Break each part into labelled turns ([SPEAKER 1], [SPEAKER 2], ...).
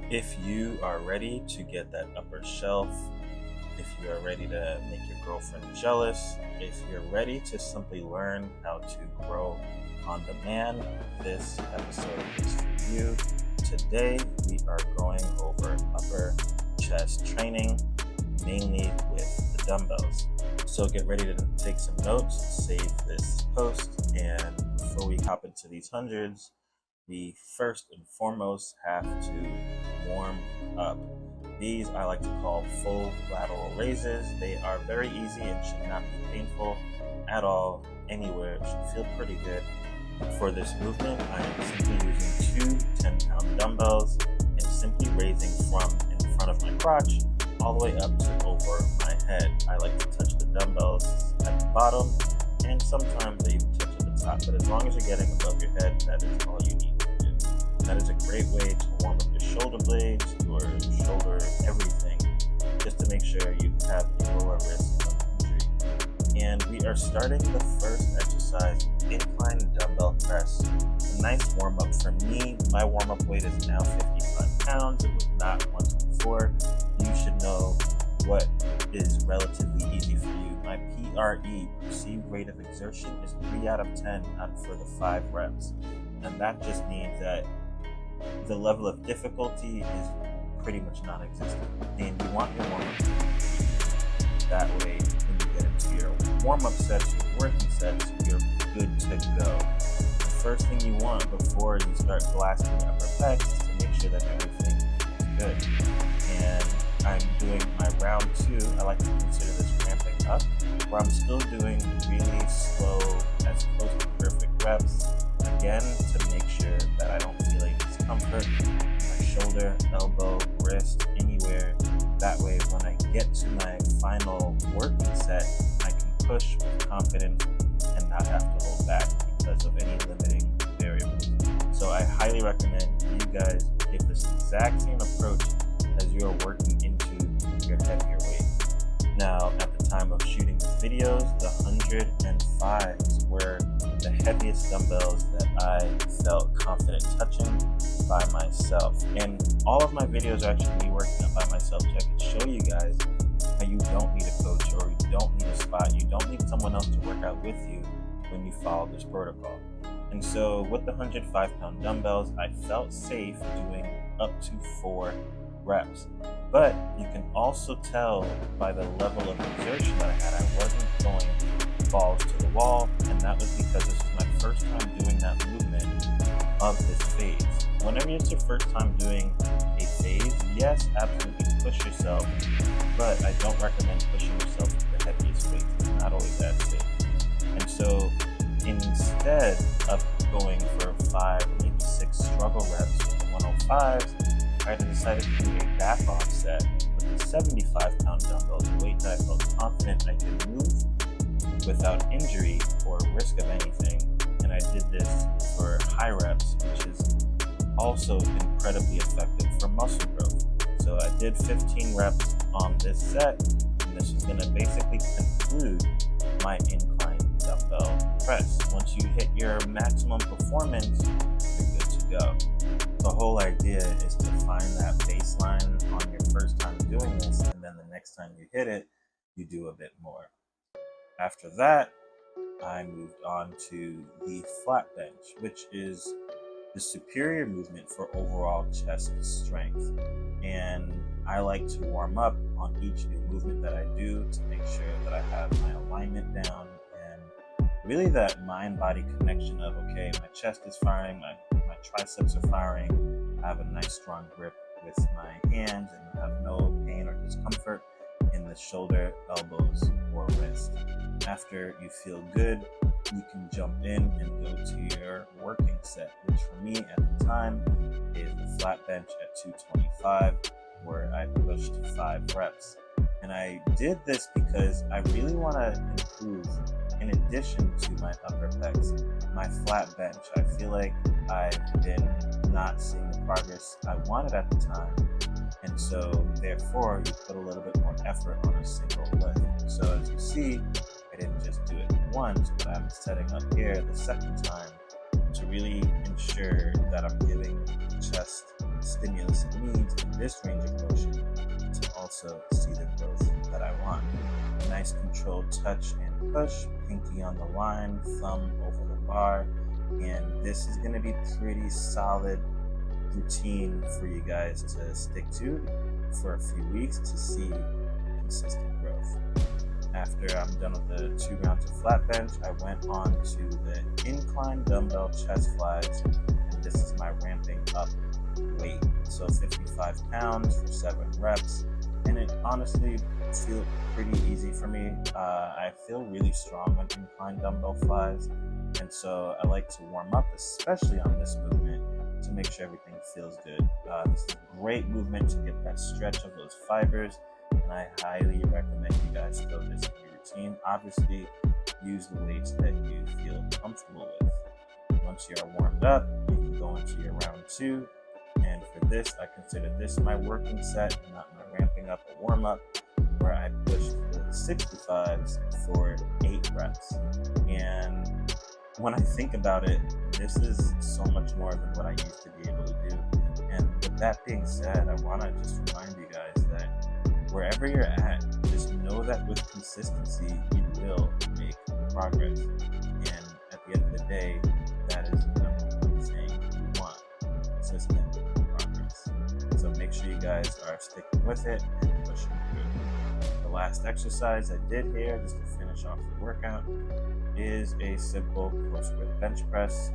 [SPEAKER 1] If you are ready to get that upper shelf, if you are ready to make your girlfriend jealous, if you're ready to simply learn how to grow on demand, this episode is for you. Today, we are going over upper chest training, mainly with the dumbbells. So get ready to take some notes, save this post, and before we hop into these hundreds, we first and foremost have to warm up. These I like to call full lateral raises. They are very easy and should not be painful at all anywhere. It should feel pretty good. For this movement, I am simply using two 10-pound dumbbells and simply raising from in front of my crotch all the way up to over my head. I like to touch the dumbbells at the bottom, and sometimes I even touch at the top, but as long as you're getting above your head, that is all you need to do. That is a great way to warm up your shoulder blades, your shoulder, everything, just to make sure you have a lower risk of injury. And we are starting the first exercise, incline dumbbell press. A nice warm up for me. My warm up weight is now 55 pounds. It was not once before. You should know what is relatively easy for you. My PRE, perceived rate of exertion, is 3 out of 10 for the 5 reps. And that just means that the level of difficulty is pretty much non-existent. And you want your warm-up to be that way when you get into your warm-up sets, your working sets, you're good to go. The first thing you want before you start blasting your upper pecs is to make sure that everything is good. And I'm doing my round 2. I like to consider this ramping up, where I'm still doing really slow, as close to perfect reps, again, to make sure that I don't feel any discomfort in my shoulder, elbow, wrist, anywhere. That way, when I get to my final working set, I can push with confidence and not have to hold back because of any limiting variables. So I highly recommend you guys give this exact same approach as you are working into your heavier weight. Now, at the time of shooting the videos, the 105s were the heaviest dumbbells that I felt confident touching by myself. And all of my videos are actually me working out by myself, so I can show you guys how you don't need a coach, or you don't need a spot, you don't need someone else to work out with you when you follow this protocol. And so with the 105-pound dumbbells, I felt safe doing up to 4 reps. But you can also tell by the level of exertion that I had, I wasn't going balls to the wall, and that was because this was my first time doing that movement of this phase. Whenever it's your first time doing a phase, yes, absolutely push yourself, but I don't recommend pushing yourself with the heaviest weight. It's not always that safe. And so instead of going for 5 or maybe 6 struggle reps with the 105s, I decided to do a back off set with the 75-pound dumbbell, the weight that I felt confident I could move without injury or risk of anything. And I did this for high reps, which is also incredibly effective for muscle growth. So I did 15 reps on this set, and this is going to basically conclude my incline dumbbell press. Once you hit your maximum performance, you're good to go. The whole idea is to find that baseline on your first time doing this, and then the next time you hit it, you do a bit more. After that, I moved on to the flat bench, which is the superior movement for overall chest strength. And I like to warm up on each new movement that I do to make sure that I have my alignment down and really that mind-body connection of, okay, my chest is firing, my triceps are firing, I have a nice strong grip with my hands and have no pain or discomfort in the shoulder, elbows, or wrist. After you feel good, you can jump in and go to your working set, which for me at the time is the flat bench at 225, where I pushed 5 reps. And I did this because I really want to improve, in addition to my upper pecs, my flat bench. I feel like I've been not seeing the progress I wanted at the time. And so, therefore, you put a little bit more effort on a single lift. So as you see, I didn't just do it once, but I'm setting up here the second time to really ensure that I'm giving chest stimulus it needs in this range of motion to also see the growth that I want. Nice controlled touch and push, pinky on the line, thumb over the bar, and this is going to be pretty solid routine for you guys to stick to for a few weeks to see consistent growth. After I'm done with the 2 rounds of flat bench, I went on to the incline dumbbell chest flies, and this is my ramping up weight. So 55 pounds for 7 reps, and it honestly feels pretty easy for me. I feel really strong on incline dumbbell flies, and so I like to warm up, especially on this movement, to make sure everything feels good. This is a great movement to get that stretch of those fibers, and I highly recommend you guys throw this in your routine. Obviously, use the weights that you feel comfortable with. Once you are warmed up, you can go into your round 2. And for this, I consider this my working set, not my ramping up or warm up, where I push the 65s for 8 reps. And when I think about it, this is so much more than what I used to be able to do. And with that being said, I want to just remind you guys that wherever you're at, just know that with consistency, you will make progress. And at the end of the day, that is the number one thing you want: consistent progress. So make sure you guys are sticking with it and pushing through. The last exercise I did here, just to finish off the workout, is a simple close grip bench press,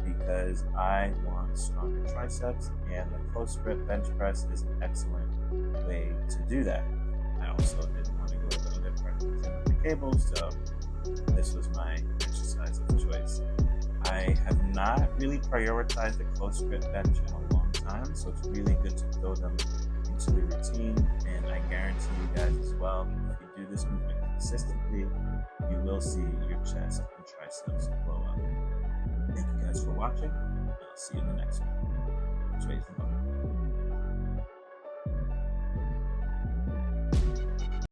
[SPEAKER 1] because I want stronger triceps, and the close grip bench press is an excellent way to do that. I also didn't want to go to the other part with the cables, so this was my exercise of choice. I have not really prioritized the close grip bench in a long time, so it's really good to throw them into the routine, and I guarantee you guys as well, if you do this movement consistently, you will see your chest and triceps blow up. Thank you guys for watching, and I'll see you in the next one.